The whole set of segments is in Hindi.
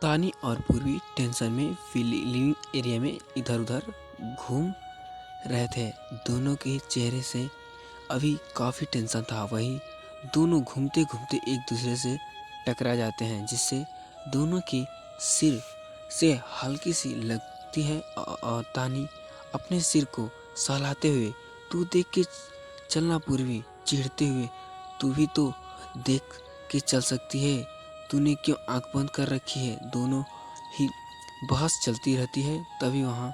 तानी और पूर्वी टेंशन में लिविंग एरिया में इधर उधर घूम रहे थे। दोनों के चेहरे से अभी काफ़ी टेंशन था। वही दोनों घूमते घूमते एक दूसरे से टकरा जाते हैं, जिससे दोनों की सिर से हल्की सी लगती है और तानी अपने सिर को सहलाते हुए, तू देख के चलना पूर्वी, चिढ़ते हुए, तू भी तो देख के चल सकती है, तूने क्यों आंख बंद कर रखी है। दोनों ही बहस चलती रहती है। तभी वहाँ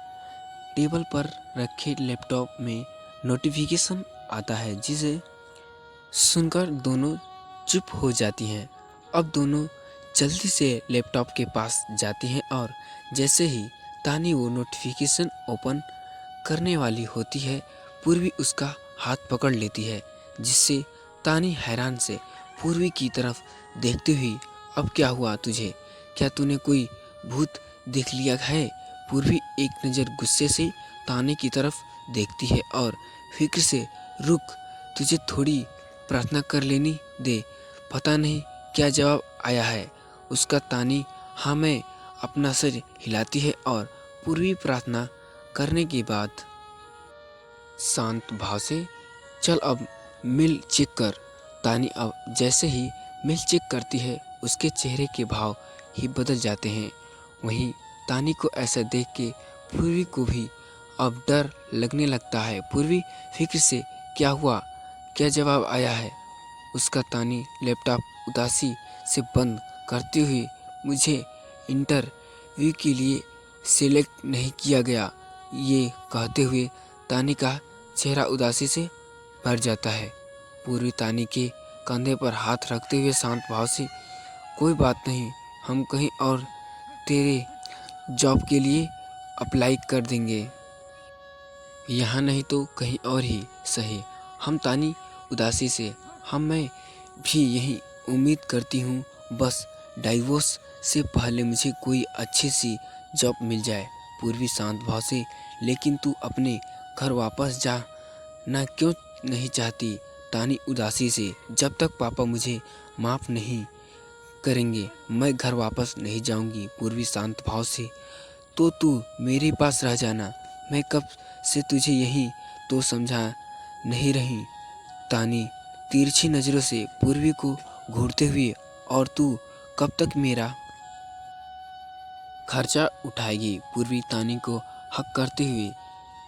टेबल पर रखे लैपटॉप में नोटिफिकेशन आता है, जिसे सुनकर दोनों चुप हो जाती हैं। अब दोनों जल्दी से लैपटॉप के पास जाती हैं और जैसे ही तानी वो नोटिफिकेशन ओपन करने वाली होती है, पूर्वी उसका हाथ पकड़ लेती है, जिससे तानी हैरान से पूर्वी की तरफ देखती हुई, अब क्या हुआ तुझे, क्या तूने कोई भूत देख लिया है। पूर्वी एक नज़र गुस्से से तानी की तरफ देखती है और फिक्र से, रुक, तुझे थोड़ी प्रार्थना कर लेनी दे। पता नहीं क्या जवाब आया है उसका। तानी हाँ मैं अपना सिर हिलाती है और पूर्वी प्रार्थना करने के बाद शांत भाव से, चल अब मेल चेक कर। तानी अब जैसे ही मेल चेक करती है, उसके चेहरे के भाव ही बदल जाते हैं। वहीं तानी को ऐसा देख के पूर्वी को भी अब डर लगने लगता है। पूर्वी फिक्र से, क्या हुआ, क्या जवाब आया है उसका। तानी लैपटॉप उदासी से बंद करते हुए, मुझे इंटरव्यू के लिए सिलेक्ट नहीं किया गया, ये कहते हुए तानी का चेहरा उदासी से भर जाता है। पूर्वी तानी के कंधे पर हाथ रखते हुए शांत भाव से, कोई बात नहीं, हम कहीं और तेरे जॉब के लिए अप्लाई कर देंगे, यहाँ नहीं तो कहीं और ही सही। हम तानी उदासी से, मैं भी यही उम्मीद करती हूँ, बस डाइवोर्स से पहले मुझे कोई अच्छी सी जॉब मिल जाए। पूर्वी शांत भाव से, लेकिन तू अपने घर वापस जा ना क्यों नहीं चाहती। तानी उदासी से, जब तक पापा मुझे माफ़ नहीं करेंगे मैं घर वापस नहीं जाऊंगी। पूर्वी शांत भाव से, तो तू मेरे पास रह जाना, मैं कब से तुझे यही तो समझा नहीं रही। तानी तिरछी नज़रों से पूर्वी को घूरते हुए, और तू कब तक मेरा खर्चा उठाएगी। पूर्वी तानी को हक करते हुए,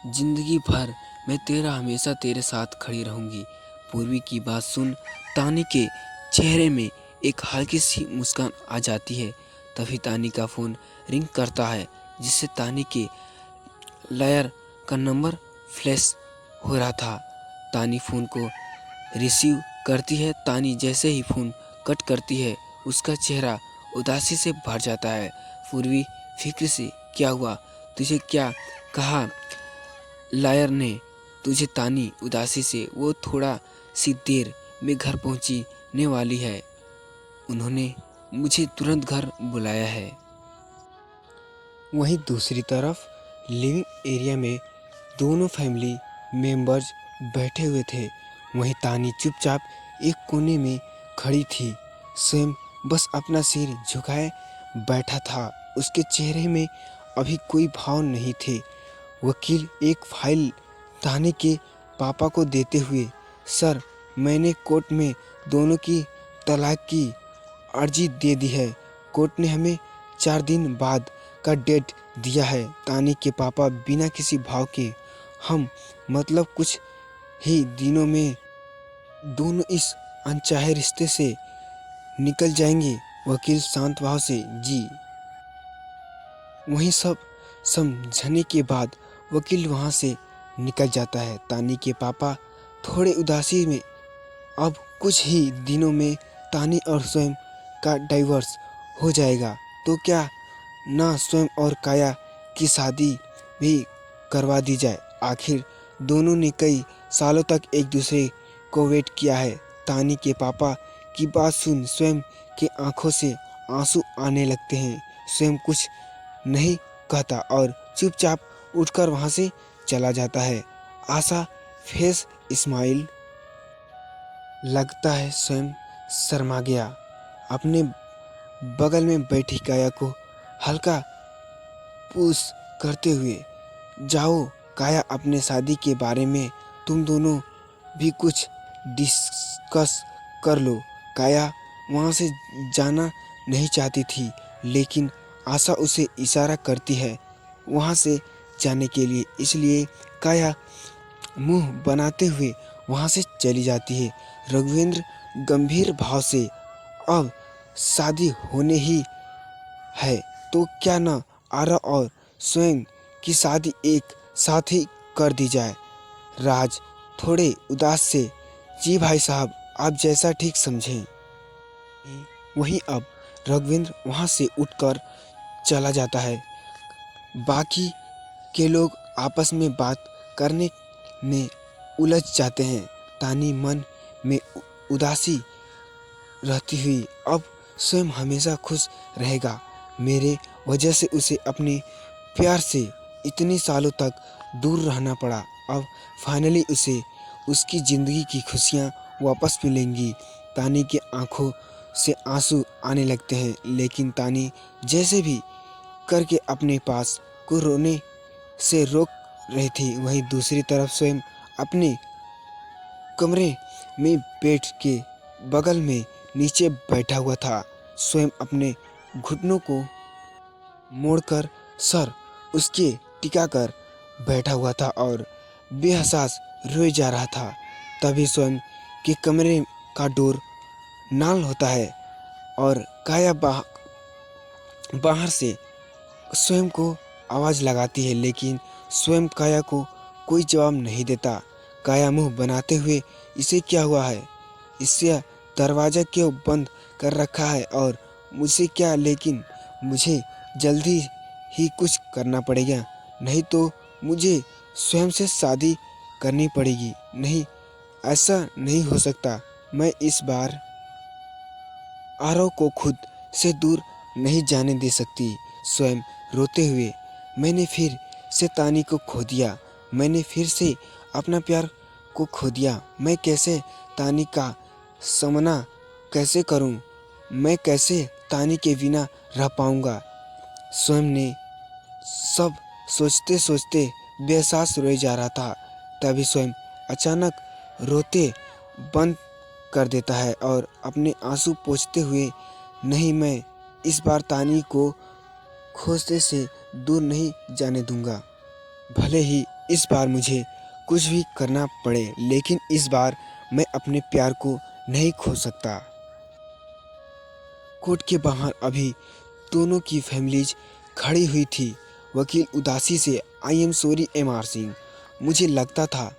जिंदगी भर मैं तेरा, हमेशा तेरे साथ खड़ी रहूंगी। पूर्वी की बात सुन तानी के चेहरे में एक हल्की सी मुस्कान आ जाती है। तभी तानी का फ़ोन रिंग करता है, जिससे तानी के लायर का नंबर फ्लैश हो रहा था। तानी फ़ोन को रिसीव करती है। तानी जैसे ही फ़ोन कट करती है, उसका चेहरा उदासी से भर जाता है। पूर्वी फिक्र से, क्या हुआ, तुझे क्या कहा लायर ने तुझे। तानी उदासी से, वो थोड़ा सी देर में घर पहुंचने वाली है, उन्होंने मुझे तुरंत घर बुलाया है। वहीं दूसरी तरफ लिविंग एरिया में दोनों फैमिली मेंबर्स बैठे हुए थे। वहीं तानी चुपचाप एक कोने में खड़ी थी। स्वयं बस अपना सिर झुकाए बैठा था। उसके चेहरे में अभी कोई भाव नहीं थे। वकील एक फाइल तानी के पापा को देते हुए, सर, मैंने कोर्ट में दोनों की तलाक की अर्जी दे दी है। कोर्ट ने हमें 4 दिन बाद का डेट दिया है। तानी के पापा बिना किसी भाव के, हम मतलब कुछ ही दिनों में दोनों इस अनचाहे रिश्ते से निकल जाएंगे। वकील शांत भाव से, जी। वहीं सब समझने के बाद वकील वहां से निकल जाता है। तानी के पापा थोड़े उदासी में, अब कुछ ही दिनों में तानी और स्वयं का डाइवोर्स हो जाएगा, तो क्या ना स्वयं और काया की शादी भी करवा दी जाए। आखिर दोनों ने कई सालों तक एक दूसरे को वेट किया है। तानी के पापा की बात सुन स्वयं की आंखों से आंसू आने लगते हैं। स्वयं कुछ नहीं कहता और चुपचाप उठकर वहां से चला जाता है। आशा फेस स्माइल, लगता है स्वयं शर्मा गया। अपने बगल में बैठी काया को हल्का पुश करते हुए, जाओ काया, अपने शादी के बारे में तुम दोनों भी कुछ डिस्कस कर लो। काया वहाँ से जाना नहीं चाहती थी, लेकिन आशा उसे इशारा करती है वहाँ से जाने के लिए, इसलिए काया मुंह बनाते हुए वहाँ से चली जाती है। रघुवेंद्र गंभीर भाव से, अब शादी होने ही है तो क्या न आरव और स्वयं की शादी एक साथ ही कर दी जाए। राज थोड़े उदास से, जी भाई साहब, आप जैसा ठीक समझें। वहीं अब रघुवेंद्र वहाँ से उठकर चला जाता है। बाकी के लोग आपस में बात करने में उलझ जाते हैं। तानी मन में उदासी रहती हुई अब स्वयं हमेशा खुश रहेगा। मेरे वजह से उसे अपने प्यार से इतने सालों तक दूर रहना पड़ा। अब फाइनली उसे उसकी ज़िंदगी की खुशियाँ वापस मिलेंगी। तानी की आंखों से आंसू आने लगते हैं, लेकिन तानी जैसे भी करके अपने पास को रोने से रोक रही थी। वहीं दूसरी तरफ स्वयं अपने कमरे में बेड के बगल में नीचे बैठा हुआ था। स्वयं अपने घुटनों को मोड़कर सर उसके टिकाकर बैठा हुआ था और बेहसास रोए जा रहा था। तभी स्वयं के कमरे का डोर नाल होता है और काया बाहर से स्वयं को आवाज़ लगाती है, लेकिन स्वयं काया को कोई जवाब नहीं देता। काया मुंह बनाते हुए, इसे क्या हुआ है? इससे दरवाज़ा क्यों बंद कर रखा है और मुझसे क्या? लेकिन मुझे जल्दी ही कुछ करना पड़ेगा, नहीं तो मुझे स्वयं से शादी करनी पड़ेगी। नहीं, ऐसा नहीं हो सकता। मैं इस बार आरव को खुद से दूर नहीं जाने दे सकती। स्वयं रोते हुए, मैंने फिर से तानी को खो दिया। मैंने फिर से अपना प्यार को खो दिया। मैं कैसे तानी का सामना कैसे करूं? मैं कैसे तानी के बिना रह पाऊंगा? स्वयं ने सब सोचते सोचते बेसास रोए जा रहा था। तभी स्वयं अचानक रोते बंद कर देता है और अपने आंसू पोंछते हुए, नहीं, मैं इस बार तानी को खोजते से दूर नहीं जाने दूंगा। भले ही इस बार मुझे कुछ भी करना पड़े, लेकिन इस बार मैं अपने प्यार को नहीं खो सकता। कोर्ट के बाहर अभी दोनों की फैमिलीज खड़ी हुई थी। वकील उदासी से, I am sorry MR Singh, मुझे लगता था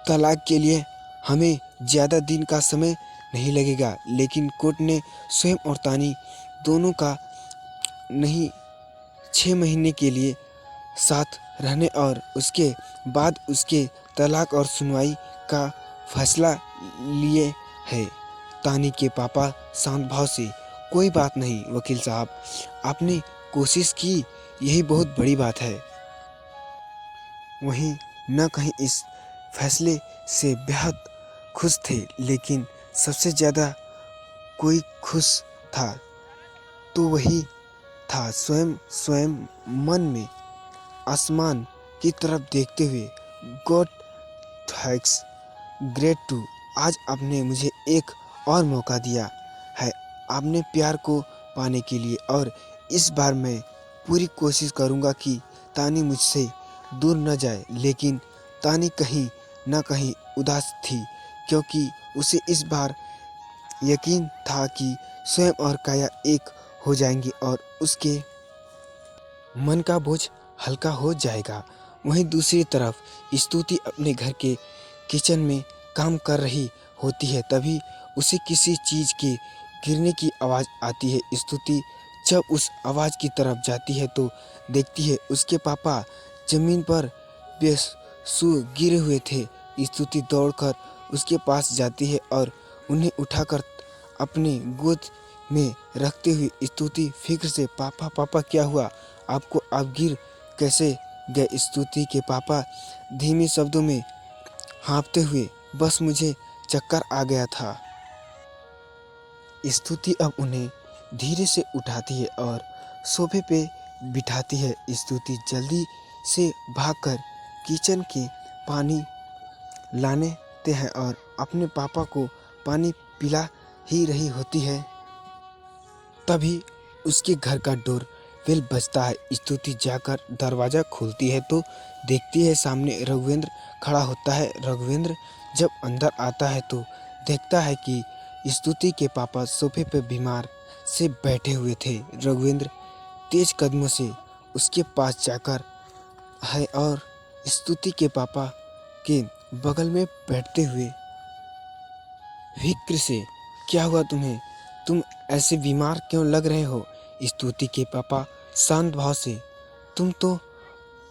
तलाक के लिए हमें ज़्यादा दिन का समय नहीं लगेगा, लेकिन कोर्ट ने स्वयं और तानी दोनों का नहीं 6 महीने के लिए साथ रहने और उसके बाद उसके तलाक और सुनवाई का फैसला लिए है। तानी के पापा शांत भाव से, कोई बात नहीं वकील साहब, आपने कोशिश की, यही बहुत बड़ी बात है। वहीं न कहीं इस फैसले से बेहद खुश थे, लेकिन सबसे ज़्यादा कोई खुश था तो वही था स्वयं मन में आसमान की तरफ देखते हुए, गॉड थैंक्स ग्रेट टू, आज आपने मुझे एक और मौका दिया है आपने प्यार को पाने के लिए, और इस बार मैं पूरी कोशिश करूंगा कि तानी मुझसे दूर न जाए। लेकिन तानी कहीं न कहीं उदास थी, क्योंकि उसे इस बार यकीन था कि स्वयं और काया एक हो जाएंगी और उसके मन का बोझ हल्का हो जाएगा। वहीं दूसरी तरफ स्तुति अपने घर के किचन में काम कर रही होती है। तभी उसे किसी चीज़ के गिरने की आवाज़ आती है। स्तुति जब उस आवाज़ की तरफ जाती है तो देखती है उसके पापा जमीन पर बेसुध गिरे हुए थे। स्तुति दौड़कर उसके पास जाती है और उन्हें उठाकर अपनी गोद में रखते हुए स्तुति फिक्र से, पापा पापा क्या हुआ आपको, आप गिर कैसे गए? स्तुति के पापा धीमे शब्दों में हाँफते हुए, बस मुझे चक्कर आ गया था। स्तुति अब उन्हें धीरे से उठाती है और सोफे पे बिठाती है। स्तुति जल्दी से भागकर किचन के पानी लाने ते हैं और अपने पापा को पानी पिला ही रही होती है। तभी उसके घर का डोर बेल बजता है। स्तुति जाकर दरवाज़ा खोलती है तो देखती है सामने रघुवेंद्र खड़ा होता है। रघुवेंद्र जब अंदर आता है तो देखता है कि स्तुति के पापा सोफे पर बीमार से बैठे हुए थे। रघुवेंद्र तेज कदमों से उसके पास जाकर है और स्तुति के पापा के बगल में बैठते हुए विक्र से, क्या हुआ तुम्हें? तुम ऐसे बीमार क्यों लग रहे हो? स्तुति के पापा शांत भाव से, तुम तो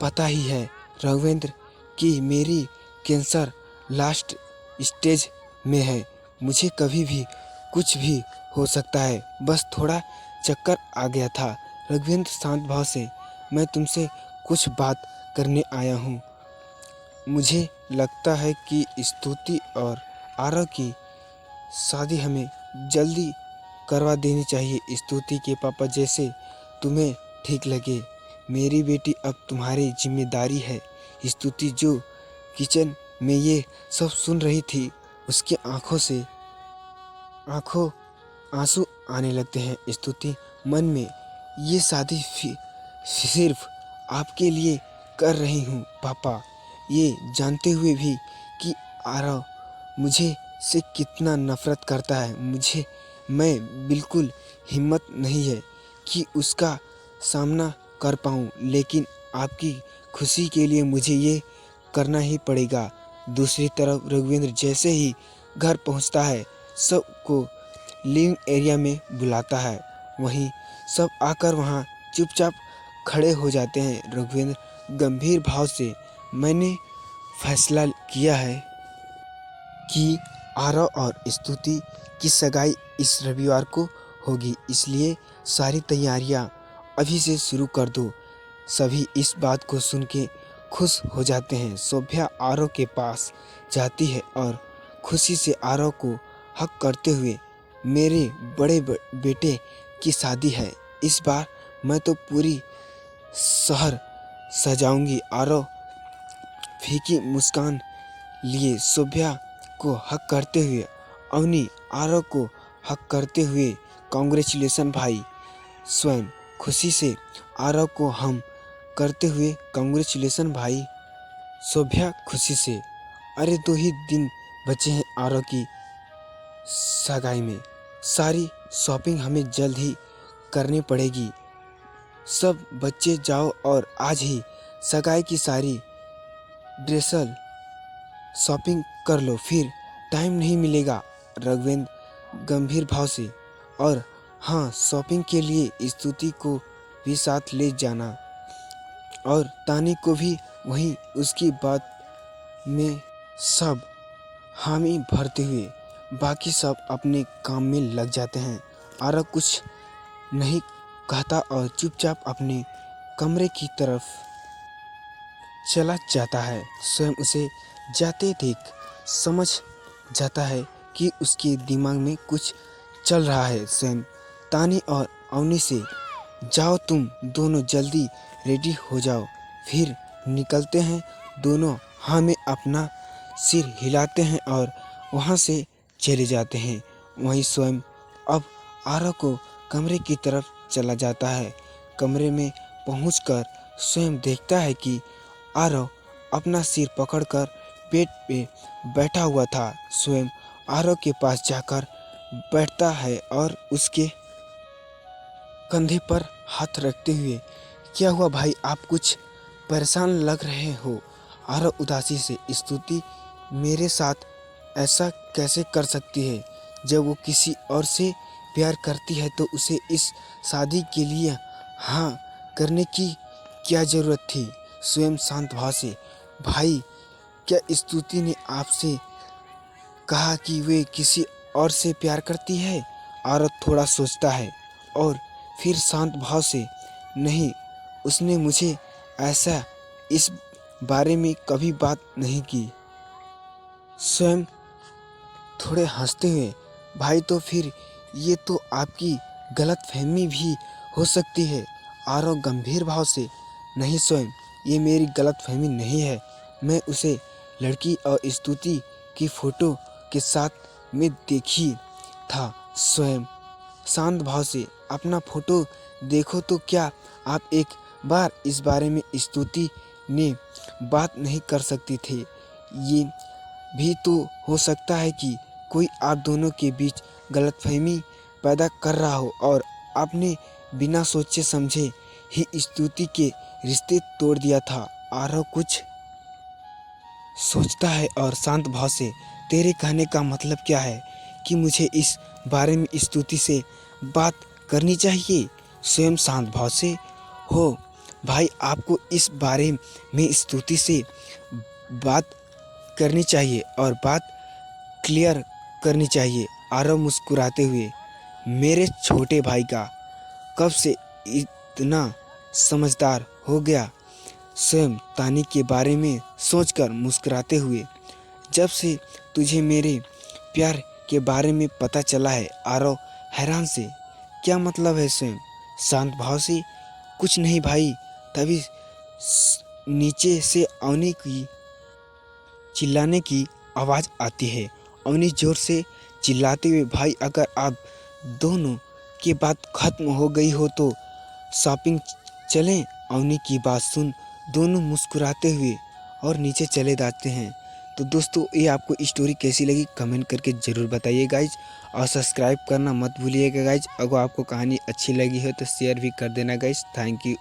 पता ही है रघुवेंद्र कि मेरी कैंसर लास्ट स्टेज में है। मुझे कभी भी कुछ भी हो सकता है। बस थोड़ा चक्कर आ गया था। रघुवेंद्र शांत भाव से, मैं तुमसे कुछ बात करने आया हूँ। मुझे लगता है कि स्तुति और आरव की शादी हमें जल्दी करवा देनी चाहिए। स्तुति के पापा, जैसे तुम्हें ठीक लगे। मेरी बेटी अब तुम्हारी जिम्मेदारी है। स्तुति जो किचन में ये सब सुन रही थी, उसकी आंखों आंसू आने लगते हैं। स्तुति मन में, ये शादी सिर्फ आपके लिए कर रही हूँ पापा, ये जानते हुए भी कि आरव मुझे से कितना नफरत करता है। मैं बिल्कुल हिम्मत नहीं है कि उसका सामना कर पाऊँ, लेकिन आपकी खुशी के लिए मुझे ये करना ही पड़ेगा। दूसरी तरफ रघुवेंद्र जैसे ही घर पहुंचता है, सबको लिविंग एरिया में बुलाता है। वहीं सब आकर वहां चुपचाप खड़े हो जाते हैं। रघुवेंद्र गंभीर भाव से, मैंने फैसला किया है कि आरव और स्तुति की सगाई इस रविवार को होगी, इसलिए सारी तैयारियां अभी से शुरू कर दो। सभी इस बात को सुन के खुश हो जाते हैं। शोभा आरव के पास जाती है और खुशी से आरव को हक करते हुए, मेरे बड़े बेटे की शादी है, इस बार मैं तो पूरी शहर सजाऊंगी। आरव फीकी मुस्कान लिए शोभा को हक करते हुए, अवनी आरव को हक करते हुए, कांग्रेचुलेसन भाई। स्वयं खुशी से आरव को हम करते हुए, कांग्रेचुलेसन भाई। शोभा खुशी से, अरे 2 ही दिन बचे हैं आरव की सगाई में। सारी शॉपिंग हमें जल्द ही करनी पड़ेगी। सब बच्चे जाओ और आज ही सगाई की सारी ड्रेसल शॉपिंग कर लो, फिर टाइम नहीं मिलेगा। रघुवेंद्र गंभीर भाव से, और हाँ, शॉपिंग के लिए स्तुति को भी साथ ले जाना और तानी को भी। वहीं उसकी बात में सब हामी भरते हुए बाकी सब अपने काम में लग जाते हैं। आरव कुछ नहीं कहता और चुपचाप अपने कमरे की तरफ चला जाता है। स्वयं उसे जाते देख समझ जाता है कि उसके दिमाग में कुछ चल रहा है। स्वयं तानी और अवनी से, जाओ तुम दोनों जल्दी रेडी हो जाओ, फिर निकलते हैं। दोनों हाँ में अपना सिर हिलाते हैं और वहाँ से चले जाते हैं। वहीं स्वयं अब आरव को कमरे की तरफ चला जाता है। कमरे में पहुंचकर स्वयं देखता है कि आरव अपना सिर पकड़कर बेड पे बैठा हुआ था। स्वयं आरव के पास जाकर बैठता है और उसके कंधे पर हाथ रखते हुए, क्या हुआ भाई, आप कुछ परेशान लग रहे हो? आरव उदासी से, स्तुति मेरे साथ ऐसा कैसे कर सकती है? जब वो किसी और से प्यार करती है तो उसे इस शादी के लिए हाँ करने की क्या ज़रूरत थी? स्वयं शांत भाव से, भाई क्या स्तुति ने आपसे कहा कि वे किसी और से प्यार करती है? आरव थोड़ा सोचता है और फिर शांत भाव से, नहीं, उसने मुझे ऐसा इस बारे में कभी बात नहीं की। स्वयं थोड़े हंसते हुए, भाई तो फिर ये तो आपकी गलतफहमी भी हो सकती है। आरव गंभीर भाव से, नहीं स्वयं, ये मेरी गलतफहमी नहीं है। मैं उसे लड़की और स्तुति की फोटो के साथ में देखी था स्वयं। शांत भाव से, अपना फोटो देखो तो क्या आप एक बार इस बारे में स्तुति ने बात नहीं कर सकती थे? ये भी तो हो सकता है कि कोई आप दोनों के बीच गलतफहमी पैदा कर रहा हो और आपने बिना सोचे समझे ही स्तुति के रिश्ते तोड़ दिया था। आरव कुछ सोचता है और शांत भाव से, तेरे कहने का मतलब क्या है कि मुझे इस बारे में स्तुति से बात करनी चाहिए? स्वयं शांत भाव से, हो भाई, आपको इस बारे में स्तुति से बात करनी चाहिए और बात क्लियर करनी चाहिए। आरव मुस्कुराते हुए, मेरे छोटे भाई का कब से इतना समझदार हो गया? स्वयं तानी के बारे में सोचकर मुस्कुराते हुए, जब से तुझे मेरे प्यार के बारे में पता चला है। आरव हैरान से, क्या मतलब है? स्वयं शांत भाव से, कुछ नहीं भाई। तभी नीचे से अवनी की चिल्लाने की आवाज़ आती है। अवनी जोर से चिल्लाते हुए, भाई अगर आप दोनों की बात खत्म हो गई हो तो शॉपिंग चलें। अवनी की बात सुन दोनों मुस्कुराते हुए और नीचे चले जाते हैं। तो दोस्तों, ये आपको स्टोरी कैसी लगी कमेंट करके ज़रूर बताइए गाइज, और सब्सक्राइब करना मत भूलिएगा गाइज। अगर आपको कहानी अच्छी लगी हो तो शेयर भी कर देना गाइज। Thank you.